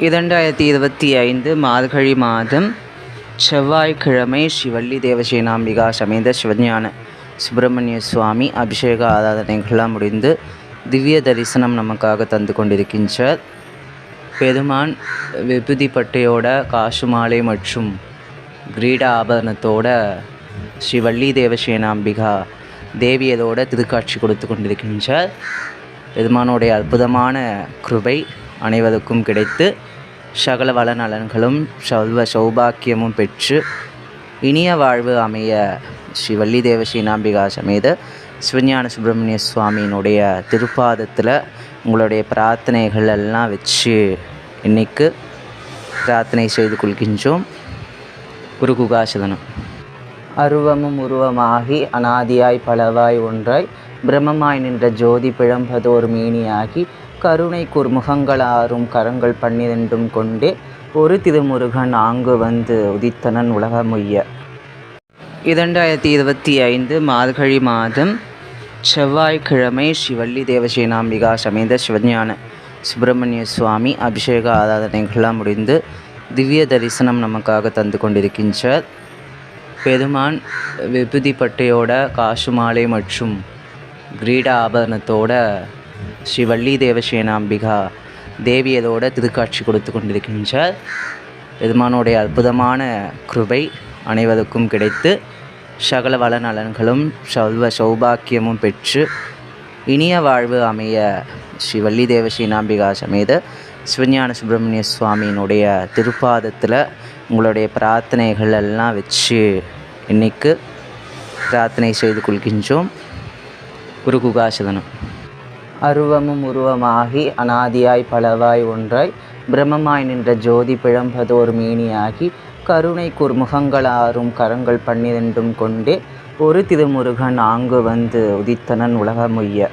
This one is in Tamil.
2025 மார்கழி மாதம் செவ்வாய்க்கிழமை ஸ்ரீவள்ளி தேவசேனாம்பிகா சமேத சிவஞான சுப்பிரமணிய சுவாமி அபிஷேக ஆராதனைகள்லாம் முடிந்து திவ்ய தரிசனம் நமக்காக தந்து கொண்டிருக்கின்றார். பெருமான் விபூதி பட்டையோட காசு மாலை மற்றும் கிரீட ஆபரணத்தோட ஸ்ரீவள்ளி தேவசேனாம்பிகா தேவியதோட திருக்காட்சி கொடுத்து கொண்டிருக்கின்றார். பெருமானுடைய அற்புதமான கிருபை அனைவருக்கும் கிடைத்து சகல வள நலன்களும் சௌபாக்கியமும் பெற்று இனிய வாழ்வு அமைய ஸ்ரீவள்ளி தேவசேனாம்பிகா சமேத சிவஞான சுப்பிரமணிய சுவாமியினுடைய திருப்பாதத்தில் உங்களுடைய பிரார்த்தனைகள் எல்லாம் வச்சு இன்னைக்கு பிரார்த்தனை செய்து கொள்கின்றோம். குருகுகாசதனம். அருவமும் உருவமாகி அனாதியாய் பலவாய் ஒன்றாய் பிரம்மமாய் நின்ற ஜோதி பிழம்பதோர் மேனியாகி கருணை குர்முகங்களாரும் கரங்கள் 12 கொண்டே ஒரு திருமுருகன் ஆங்கு வந்து உதித்தனன் உலகமுய்ய. 2025 மார்கழி மாதம் செவ்வாய்க்கிழமை ஸ்ரீவள்ளி தேவசேனாம்பிகா சமேத சிவஞான சுப்பிரமணிய சுவாமி அபிஷேக ஆராதனைகள்லாம் முடிந்து திவ்ய தரிசனம் நமக்காக தந்து கொண்டிருக்கின்றார். பெருமான் விபூதி பட்டையோட காசு மாலை மற்றும் கிரீட ஆபரணத்தோட ஸ்ரீவள்ளி தேவசேனாம்பிகா தேவியதோட திருக்காட்சி கொடுத்து கொண்டிருக்கின்றார். பெருமானுடைய அற்புதமான கிருபை அனைவருக்கும் கிடைத்து சகல வள நலன்களும் சௌபாக்கியமும் பெற்று இனிய வாழ்வு அமைய ஸ்ரீவள்ளி தேவசேனாம்பிகா சமேத சிவஞான சுப்பிரமணிய சுவாமியினுடைய திருப்பாதத்தில் உங்களுடைய பிரார்த்தனைகள் எல்லாம் வச்சு இன்னைக்கு பிரார்த்தனை செய்து கொள்கின்றோம். குருகுகாசதனம். அருவமும் உருவமாகி அனாதியாய் பலவாய் ஒன்றாய் பிரம்மமாய் நின்ற ஜோதி பிழம்பதோர் மேனியாகி கருணை குர்முகங்களாரும் கரங்கள் 12 கொண்டே ஒரு திருமுருகன் ஆங்கு வந்து உதித்தனன் உலகமுய்ய.